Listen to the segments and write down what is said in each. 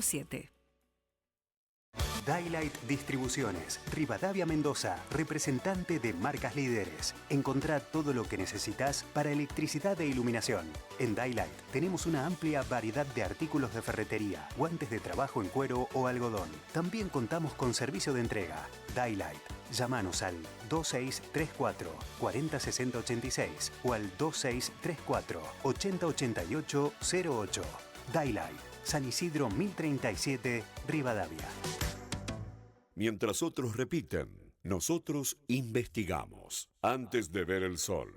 7. Daylight Distribuciones, Rivadavia Mendoza, representante de marcas líderes. Encontrá todo lo que necesitas para electricidad e iluminación. En Daylight tenemos una amplia variedad de artículos de ferretería, guantes de trabajo en cuero o algodón. También contamos con servicio de entrega. Daylight. Llámanos al 2634 406086 o al 2634 8088 08. Daylight, San Isidro 1037, Rivadavia. Mientras otros repiten, nosotros investigamos antes de ver el sol.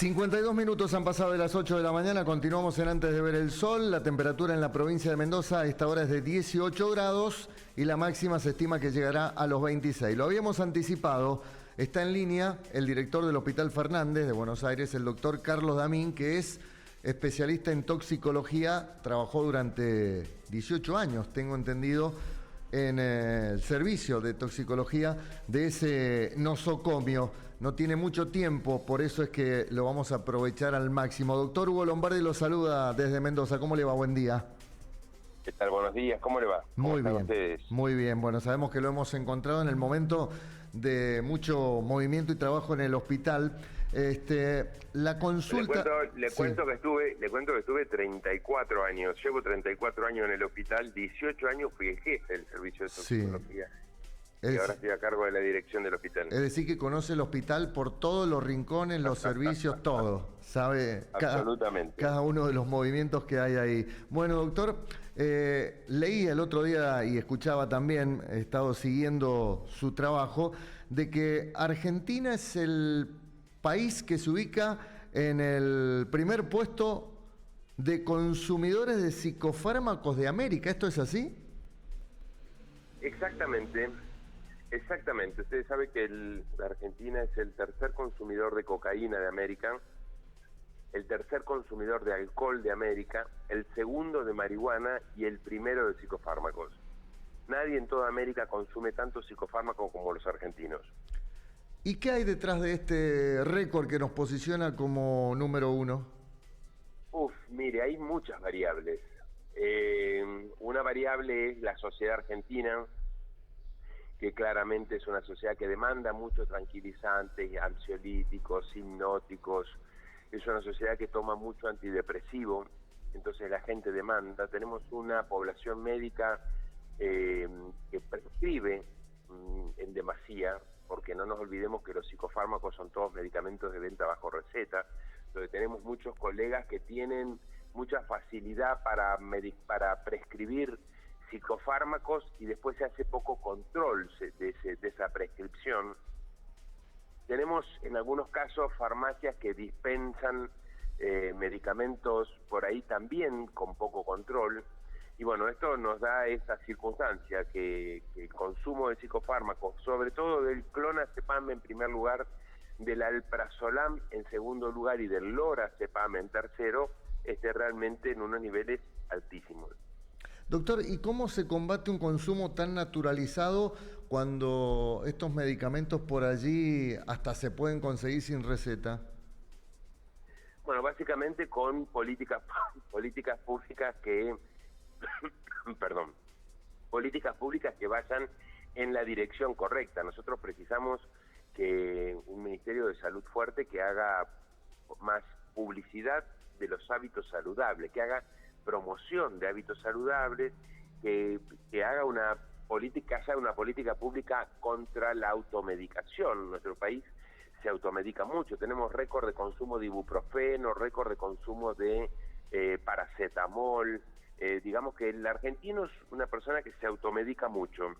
...52 han pasado de las 8 de la mañana... ...continuamos en Antes de ver el sol... ...la temperatura en la provincia de Mendoza... ...a esta hora es de 18 grados... ...y la máxima se estima que llegará a los 26... ...lo habíamos anticipado... ...está en línea el director del Hospital Fernández de Buenos Aires... ...el doctor Carlos Damín... ...que es especialista en toxicología... ...trabajó durante 18 años... ...tengo entendido... en el servicio de toxicología de ese nosocomio. No tiene mucho tiempo, por eso es que lo vamos a aprovechar al máximo. Doctor Hugo Lombardi lo saluda desde Mendoza. ¿Cómo le va? Buen día. ¿Qué tal? Buenos días. ¿Cómo le va? ¿Cómo Muy bien. Ustedes? Muy bien. Bueno, sabemos que lo hemos encontrado en el momento de mucho movimiento y trabajo en el hospital. La consulta... Le cuento que estuve 34 años. Llevo 34 años en el hospital. 18 años fui el jefe del servicio de toxicología. Y ahora estoy a cargo de la dirección del hospital. Es decir, que conoce el hospital por todos los rincones, los servicios, todo. Sabe absolutamente cada uno de los movimientos que hay ahí. Bueno, doctor, leí el otro día y escuchaba también, he estado siguiendo su trabajo, de que Argentina es el país que se ubica en el primer puesto de consumidores de psicofármacos de América. ¿Esto es así? Exactamente. Ustedes saben que la Argentina es el tercer consumidor de cocaína de América, el tercer consumidor de alcohol de América, el segundo de marihuana y el primero de psicofármacos. Nadie en toda América consume tantos psicofármacos como los argentinos. ¿Y qué hay detrás de este récord que nos posiciona como número uno? Mire, hay muchas variables. Una variable es la sociedad argentina, que claramente es una sociedad que demanda muchos tranquilizantes, ansiolíticos, hipnóticos. Es una sociedad que toma mucho antidepresivo, entonces la gente demanda. Tenemos una población médica que prescribe en demasía, porque no nos olvidemos que los psicofármacos son todos medicamentos de venta bajo receta, donde tenemos muchos colegas que tienen mucha facilidad para prescribir psicofármacos y después se hace poco control de esa prescripción. Tenemos en algunos casos farmacias que dispensan medicamentos por ahí también con poco control. Y bueno, esto nos da esa circunstancia que el consumo de psicofármacos, sobre todo del clonazepam en primer lugar, del alprazolam en segundo lugar y del lorazepam en tercero, esté realmente en unos niveles altísimos. Doctor, ¿y cómo se combate un consumo tan naturalizado cuando estos medicamentos por allí hasta se pueden conseguir sin receta? Bueno, básicamente con políticas públicas que políticas públicas que vayan en la dirección correcta. Nosotros precisamos que un Ministerio de Salud fuerte que haga más publicidad de los hábitos saludables, que haga promoción de hábitos saludables, que haya una política pública contra la automedicación. Nuestro país se automedica mucho, tenemos récord de consumo de ibuprofeno, récord de consumo de paracetamol. Digamos que el argentino es una persona que se automedica mucho.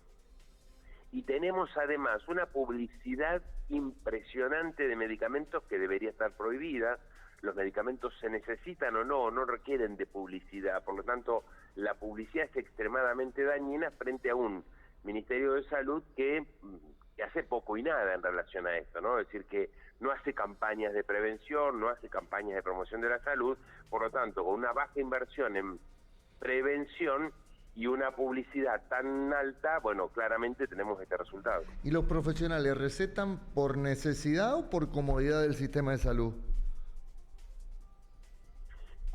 Y tenemos además una publicidad impresionante de medicamentos que debería estar prohibida. Los medicamentos se necesitan o no requieren de publicidad. Por lo tanto, la publicidad es extremadamente dañina frente a un Ministerio de Salud que hace poco y nada en relación a esto, ¿no? Es decir, que no hace campañas de prevención, no hace campañas de promoción de la salud. Por lo tanto, con una baja inversión en prevención y una publicidad tan alta, bueno, claramente tenemos este resultado. ¿Y los profesionales recetan por necesidad o por comodidad del sistema de salud?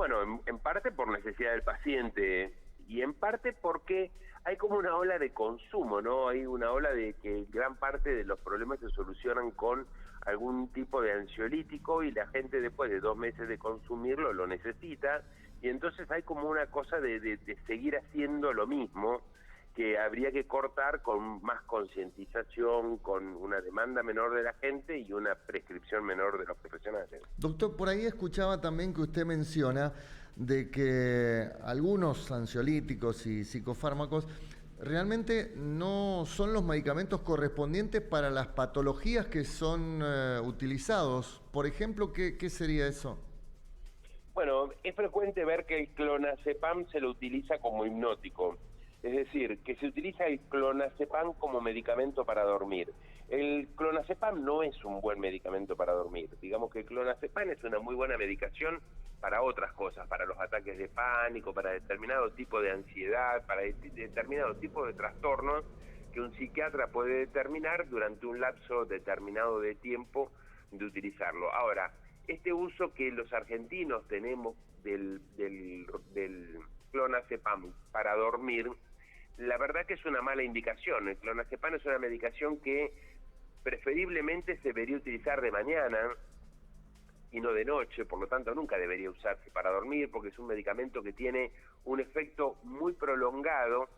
Bueno, en parte por necesidad del paciente y en parte porque hay como una ola de consumo, ¿no? Hay una ola de que gran parte de los problemas se solucionan con algún tipo de ansiolítico y la gente después de 2 meses de consumirlo lo necesita, y entonces hay como una cosa de seguir haciendo lo mismo, que habría que cortar con más concientización, con una demanda menor de la gente y una prescripción menor de los profesionales. Doctor, por ahí escuchaba también que usted menciona de que algunos ansiolíticos y psicofármacos realmente no son los medicamentos correspondientes para las patologías que son utilizados. Por ejemplo, ¿qué sería eso? Bueno, es frecuente ver que el clonazepam se lo utiliza como hipnótico. Es decir, que se utiliza el clonazepam como medicamento para dormir. El clonazepam no es un buen medicamento para dormir. Digamos que el clonazepam es una muy buena medicación para otras cosas, para los ataques de pánico, para determinado tipo de ansiedad, para determinado tipo de trastornos que un psiquiatra puede determinar durante un lapso determinado de tiempo de utilizarlo. Ahora, este uso que los argentinos tenemos del clonazepam para dormir, la verdad que es una mala indicación. El clonazepam es una medicación que preferiblemente se debería utilizar de mañana y no de noche, por lo tanto nunca debería usarse para dormir, porque es un medicamento que tiene un efecto muy prolongado,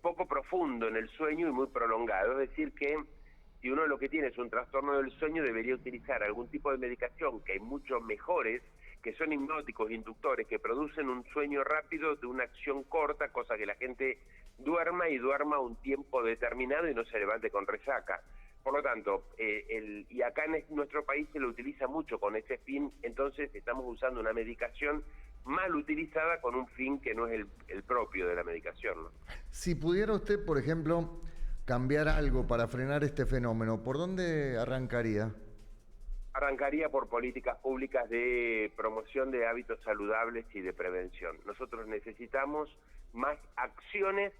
poco profundo en el sueño y muy prolongado. Es decir que si uno lo que tiene es un trastorno del sueño, debería utilizar algún tipo de medicación, que hay muchos mejores, que son hipnóticos, inductores, que producen un sueño rápido de una acción corta, cosa que la gente duerma un tiempo determinado y no se levante con resaca. Por lo tanto, y acá en nuestro país se lo utiliza mucho con ese fin, entonces estamos usando una medicación mal utilizada con un fin que no es el propio de la medicación, ¿no? Si pudiera usted, por ejemplo, cambiar algo para frenar este fenómeno, ¿por dónde arrancaría? Arrancaría por políticas públicas de promoción de hábitos saludables y de prevención. Nosotros necesitamos más acciones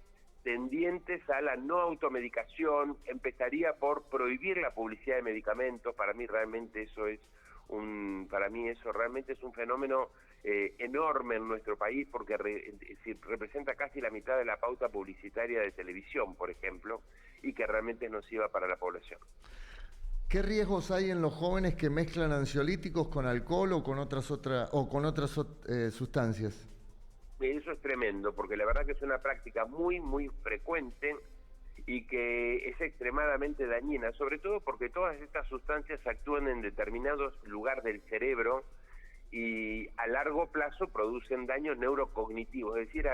tendientes a la no automedicación. Empezaría por prohibir la publicidad de medicamentos. Para mí realmente eso realmente es un fenómeno enorme en nuestro país, porque representa casi la mitad de la pauta publicitaria de televisión, por ejemplo, y que realmente es nociva para la población. ¿Qué riesgos hay en los jóvenes que mezclan ansiolíticos con alcohol o con otras sustancias? Eso es tremendo, porque la verdad que es una práctica muy, muy frecuente y que es extremadamente dañina, sobre todo porque todas estas sustancias actúan en determinados lugares del cerebro y a largo plazo producen daños neurocognitivos, es decir,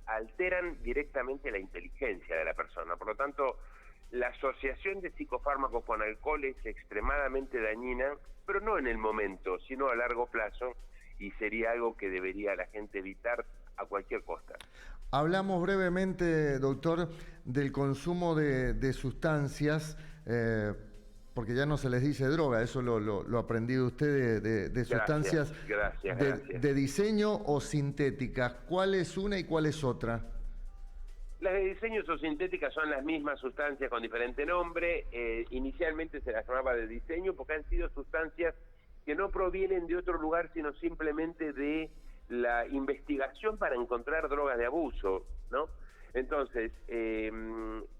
alteran directamente la inteligencia de la persona. Por lo tanto, la asociación de psicofármacos con alcohol es extremadamente dañina, pero no en el momento, sino a largo plazo, y sería algo que debería la gente evitar a cualquier costa. Hablamos brevemente, doctor, del consumo de sustancias, porque ya no se les dice droga, eso lo aprendí de usted, de sustancias gracias. de diseño o sintéticas. ¿Cuál es una y cuál es otra? Las de diseño o sintéticas son las mismas sustancias con diferente nombre. Inicialmente se las llamaba de diseño porque han sido sustancias que no provienen de otro lugar, sino simplemente de la investigación para encontrar drogas de abuso, ¿no? Entonces,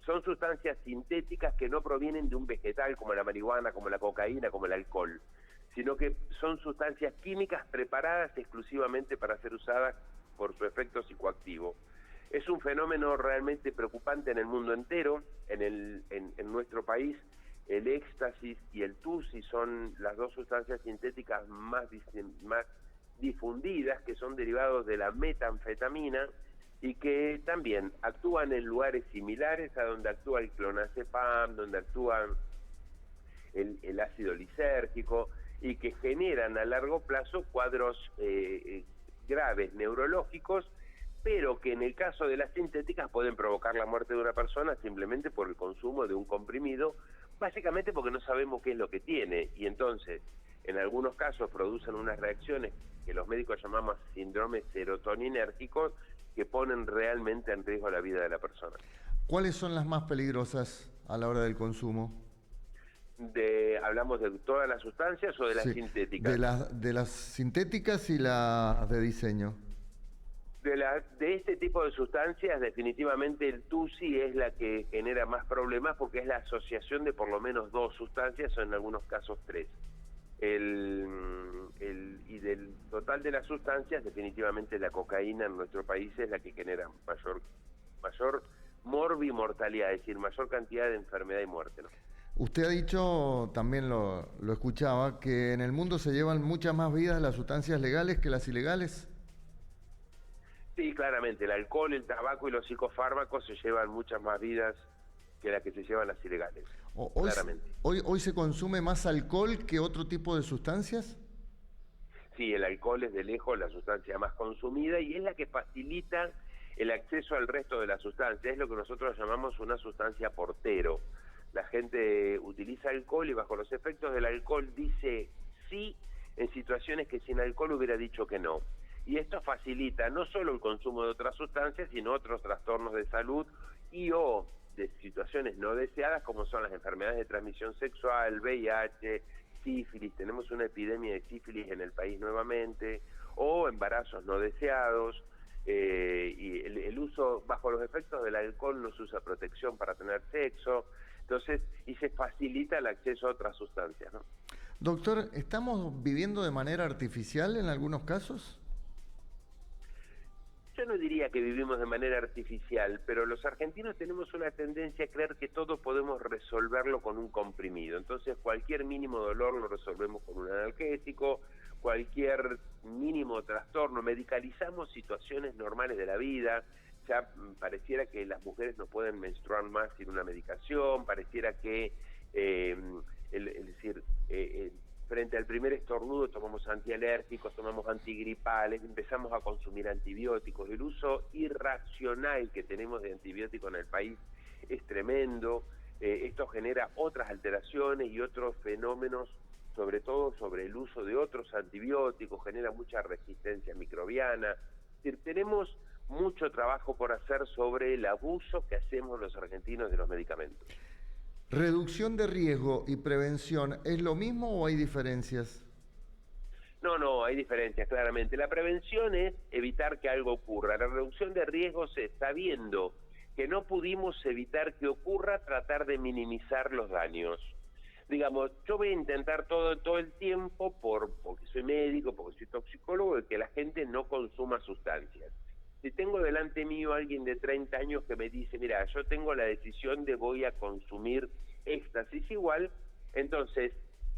son sustancias sintéticas que no provienen de un vegetal como la marihuana, como la cocaína, como el alcohol, sino que son sustancias químicas preparadas exclusivamente para ser usadas por su efecto psicoactivo. Es un fenómeno realmente preocupante en el mundo entero. En nuestro país, el éxtasis y el tusi son las dos sustancias sintéticas más difundidas, que son derivados de la metanfetamina y que también actúan en lugares similares a donde actúa el clonazepam, donde actúa el ácido lisérgico, y que generan a largo plazo cuadros graves neurológicos, pero que en el caso de las sintéticas pueden provocar la muerte de una persona simplemente por el consumo de un comprimido, básicamente porque no sabemos qué es lo que tiene, y entonces en algunos casos producen unas reacciones que los médicos llamamos síndromes serotoninérgicos, que ponen realmente en riesgo la vida de la persona. ¿Cuáles son las más peligrosas a la hora del consumo? ¿Hablamos de todas las sustancias o de las Sí, sintéticas? de las sintéticas y las de diseño. De este tipo de sustancias, definitivamente el TUSI es la que genera más problemas porque es la asociación de por lo menos 2 sustancias o en algunos casos 3. Y del total de las sustancias, definitivamente la cocaína en nuestro país es la que genera mayor morbimortalidad, es decir, mayor cantidad de enfermedad y muerte, ¿no? Usted ha dicho, también lo escuchaba, que en el mundo se llevan muchas más vidas las sustancias legales que las ilegales. Sí, claramente, el alcohol, el tabaco y los psicofármacos se llevan muchas más vidas que las que se llevan las ilegales, claramente. Hoy se consume más alcohol que otro tipo de sustancias. Sí, el alcohol es de lejos la sustancia más consumida y es la que facilita el acceso al resto de las sustancias. Es lo que nosotros llamamos una sustancia portero. La gente utiliza alcohol y bajo los efectos del alcohol dice sí en situaciones que sin alcohol hubiera dicho que no. Y esto facilita no solo el consumo de otras sustancias, sino otros trastornos de salud y o de situaciones no deseadas como son las enfermedades de transmisión sexual, VIH, sífilis, tenemos una epidemia de sífilis en el país nuevamente, o embarazos no deseados, y el uso, bajo los efectos del alcohol no se usa protección para tener sexo, entonces, y se facilita el acceso a otras sustancias, ¿no? Doctor, ¿estamos viviendo de manera artificial en algunos casos? Yo no diría que vivimos de manera artificial, pero los argentinos tenemos una tendencia a creer que todo podemos resolverlo con un comprimido. Entonces, cualquier mínimo dolor lo resolvemos con un analgésico, cualquier mínimo trastorno, medicalizamos situaciones normales de la vida. Ya pareciera que las mujeres no pueden menstruar más sin una medicación, pareciera que, frente al primer estornudo tomamos antialérgicos, tomamos antigripales, empezamos a consumir antibióticos. El uso irracional que tenemos de antibióticos en el país es tremendo. Esto genera otras alteraciones y otros fenómenos, sobre todo sobre el uso de otros antibióticos, genera mucha resistencia microbiana. Es decir, tenemos mucho trabajo por hacer sobre el abuso que hacemos los argentinos de los medicamentos. ¿Reducción de riesgo y prevención es lo mismo o hay diferencias? No, hay diferencias, claramente. La prevención es evitar que algo ocurra. La reducción de riesgos es, sabiendo que no pudimos evitar que ocurra, tratar de minimizar los daños. Digamos, yo voy a intentar todo el tiempo, porque soy médico, porque soy toxicólogo, de que la gente no consuma sustancias. Si tengo delante mío a alguien de 30 años que me dice, mira, yo tengo la decisión de voy a consumir éxtasis igual, entonces,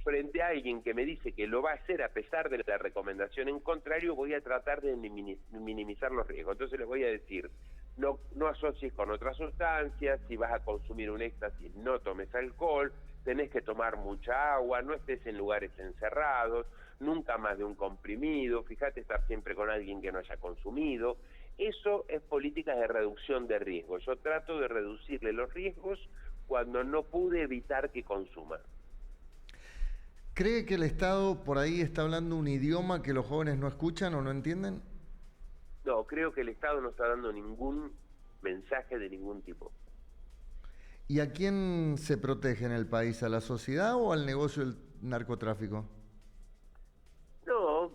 frente a alguien que me dice que lo va a hacer a pesar de la recomendación en contrario, voy a tratar de minimizar los riesgos. Entonces les voy a decir, no asocies con otras sustancias, si vas a consumir un éxtasis no tomes alcohol, tenés que tomar mucha agua, no estés en lugares encerrados, nunca más de un comprimido, fíjate estar siempre con alguien que no haya consumido. Eso es política de reducción de riesgos. Yo trato de reducirle los riesgos cuando no pude evitar que consuma. ¿Cree que el Estado por ahí está hablando un idioma que los jóvenes no escuchan o no entienden? No, creo que el Estado no está dando ningún mensaje de ningún tipo. ¿Y a quién se protege en el país? ¿A la sociedad o al negocio del narcotráfico? No,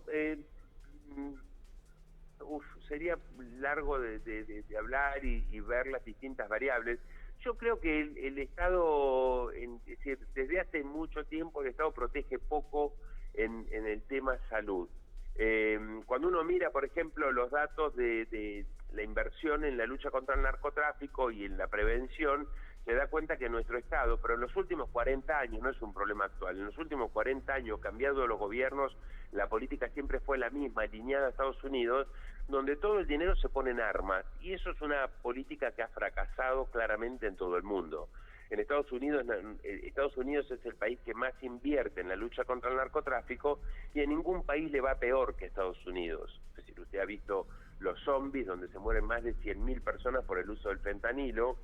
sería largo de hablar y ver las distintas variables. Yo creo que el Estado, es decir, desde hace mucho tiempo el Estado protege poco en el tema salud. Cuando uno mira, por ejemplo, los datos de la inversión en la lucha contra el narcotráfico y en la prevención, se da cuenta que nuestro Estado, pero en los últimos 40 años, no es un problema actual, en los últimos 40 años, cambiando los gobiernos, la política siempre fue la misma, alineada a Estados Unidos, donde todo el dinero se pone en armas, y eso es una política que ha fracasado claramente en todo el mundo. En Estados Unidos es el país que más invierte en la lucha contra el narcotráfico, y en ningún país le va peor que Estados Unidos. Es decir, usted ha visto los zombies, donde se mueren más de 100.000 personas por el uso del fentanilo,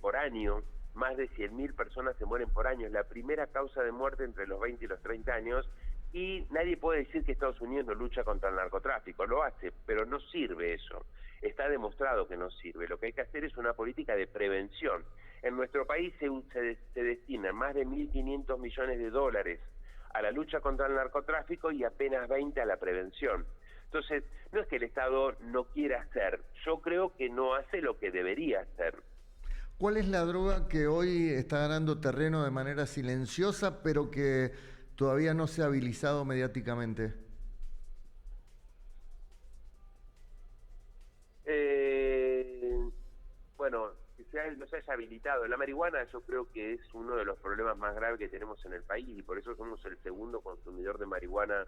por año, más de 100.000 personas se mueren por año, es la primera causa de muerte entre los 20 y los 30 años, y nadie puede decir que Estados Unidos no lucha contra el narcotráfico, lo hace, pero no sirve eso, está demostrado que no sirve. Lo que hay que hacer es una política de prevención. En nuestro país se destinan más de 1.500 millones de dólares a la lucha contra el narcotráfico y apenas 20 a la prevención. Entonces, no es que el Estado no quiera hacer, yo creo que no hace lo que debería hacer. ¿Cuál es la droga que hoy está ganando terreno de manera silenciosa, pero que todavía no se ha habilitado mediáticamente? Bueno, que no se haya habilitado. La marihuana yo creo que es uno de los problemas más graves que tenemos en el país y por eso somos el segundo consumidor de marihuana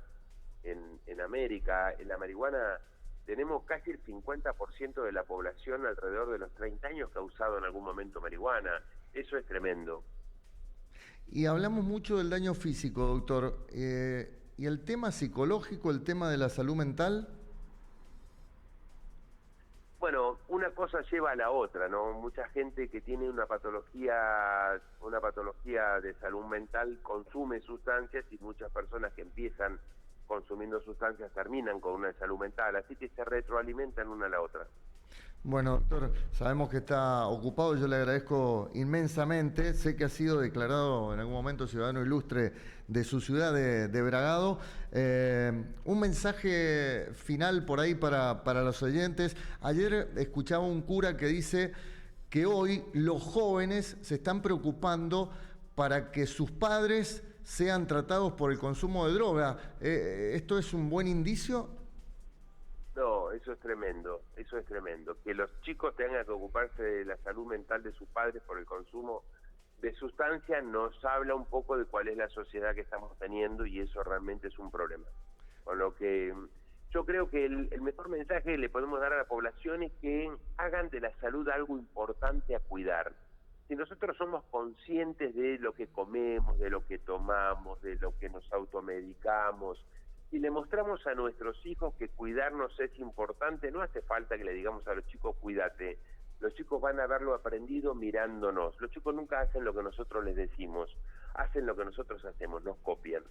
en América. En la marihuana tenemos casi el 50% de la población alrededor de los 30 años que ha usado en algún momento marihuana. Eso es tremendo. Y hablamos mucho del daño físico, doctor. ¿Y el tema psicológico, el tema de la salud mental? Bueno, una cosa lleva a la otra, ¿no? Mucha gente que tiene una patología de salud mental consume sustancias y muchas personas que empiezan consumiendo sustancias terminan con una salud mental, así que se retroalimentan una a la otra. Bueno, doctor, sabemos que está ocupado, yo le agradezco inmensamente. Sé que ha sido declarado en algún momento ciudadano ilustre de su ciudad de Bragado. Un mensaje final por ahí para los oyentes. Ayer escuchaba un cura que dice que hoy los jóvenes se están preocupando para que sus padres sean tratados por el consumo de droga. ¿Esto es un buen indicio? No, eso es tremendo. Que los chicos tengan que ocuparse de la salud mental de sus padres por el consumo de sustancias nos habla un poco de cuál es la sociedad que estamos teniendo y eso realmente es un problema. Con lo que yo creo que el mejor mensaje que le podemos dar a la población es que hagan de la salud algo importante a cuidar. Si nosotros somos conscientes de lo que comemos, de lo que tomamos, de lo que nos automedicamos, si le mostramos a nuestros hijos que cuidarnos es importante, no hace falta que le digamos a los chicos cuídate. Los chicos van a haberlo aprendido mirándonos. Los chicos nunca hacen lo que nosotros les decimos, hacen lo que nosotros hacemos, nos copian.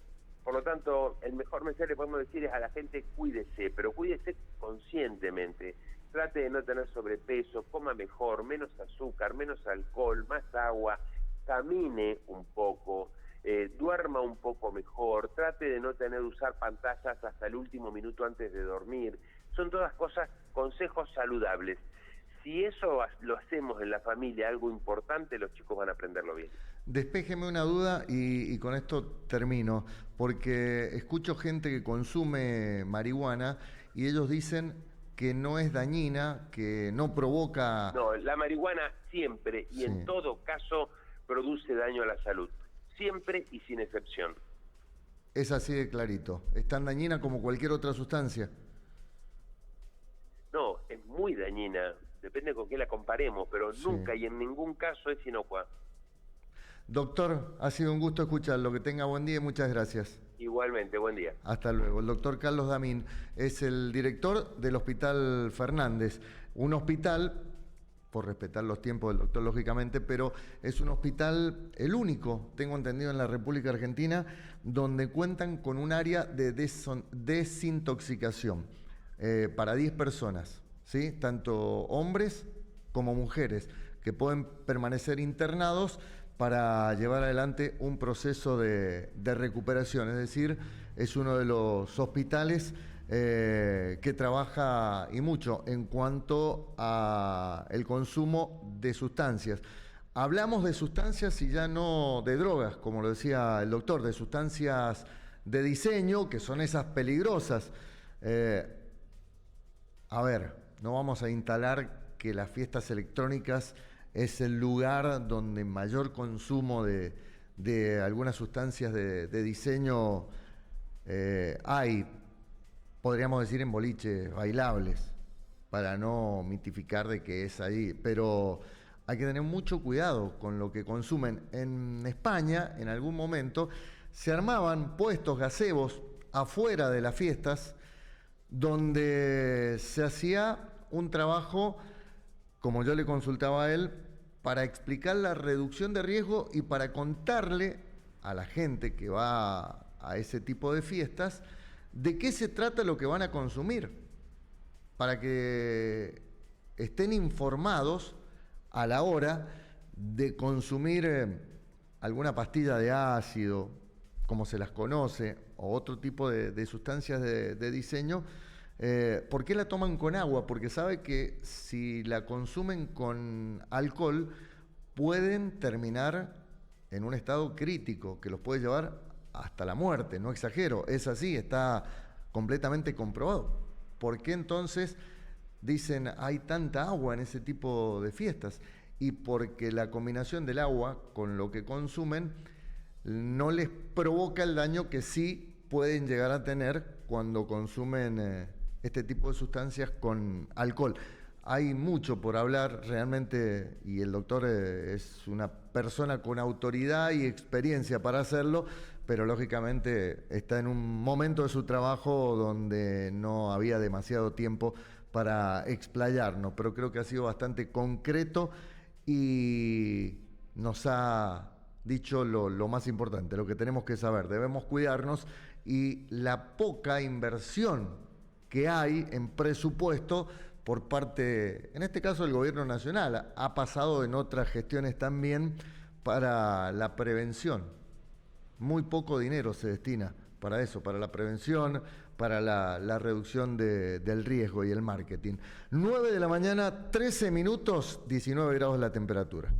Por lo tanto, el mejor mensaje que le podemos decir es a la gente cuídese, pero cuídese conscientemente. Trate de no tener sobrepeso, coma mejor, menos azúcar, menos alcohol, más agua, camine un poco, duerma un poco mejor, trate de no usar pantallas hasta el último minuto antes de dormir. Son todas cosas, consejos saludables. Si eso lo hacemos en la familia, algo importante, los chicos van a aprenderlo bien. Despéjeme una duda y con esto termino, porque escucho gente que consume marihuana y ellos dicen que no es dañina, que no provoca... No, la marihuana siempre y en todo caso produce daño a la salud, siempre y sin excepción. Es así de clarito, es tan dañina como cualquier otra sustancia. No, es muy dañina, depende con qué la comparemos, pero nunca y en ningún caso es inocua. Doctor, ha sido un gusto escucharlo, que tenga buen día y muchas gracias. Igualmente, buen día. Hasta luego. El doctor Carlos Damín es el director del Hospital Fernández, un hospital, por respetar los tiempos del doctor lógicamente, pero es un hospital, el único, tengo entendido, en la República Argentina, donde cuentan con un área de desintoxicación para 10 personas, ¿sí? Tanto hombres como mujeres, que pueden permanecer internados para llevar adelante un proceso de recuperación. Es decir, es uno de los hospitales que trabaja y mucho en cuanto a el consumo de sustancias. Hablamos de sustancias y ya no de drogas, como lo decía el doctor, de sustancias de diseño, que son esas peligrosas. A ver, no vamos a instalar que las fiestas electrónicas es el lugar donde mayor consumo de algunas sustancias de diseño hay, podríamos decir, en boliches bailables, para no mitificar de que es ahí, pero hay que tener mucho cuidado con lo que consumen. En España, en algún momento, se armaban puestos gazebos afuera de las fiestas, donde se hacía un trabajo, como yo le consultaba a él, para explicar la reducción de riesgo y para contarle a la gente que va a ese tipo de fiestas de qué se trata lo que van a consumir, para que estén informados a la hora de consumir alguna pastilla de ácido, como se las conoce, o otro tipo de sustancias de diseño, ¿por qué la toman con agua? Porque sabe que si la consumen con alcohol pueden terminar en un estado crítico que los puede llevar hasta la muerte, no exagero, es así, está completamente comprobado. ¿Por qué entonces dicen hay tanta agua en ese tipo de fiestas? Y porque la combinación del agua con lo que consumen no les provoca el daño que sí pueden llegar a tener cuando consumen este tipo de sustancias con alcohol. Hay mucho por hablar realmente y el doctor es una persona con autoridad y experiencia para hacerlo, pero lógicamente está en un momento de su trabajo donde no había demasiado tiempo para explayarnos, pero creo que ha sido bastante concreto y nos ha dicho lo más importante, lo que tenemos que saber. Debemos cuidarnos y la poca inversión que hay en presupuesto por parte, en este caso, del gobierno nacional. Ha pasado en otras gestiones también para la prevención. Muy poco dinero se destina para eso, para la prevención, para la reducción del riesgo y el marketing. 9 de la mañana, 13 minutos, 19 grados la temperatura.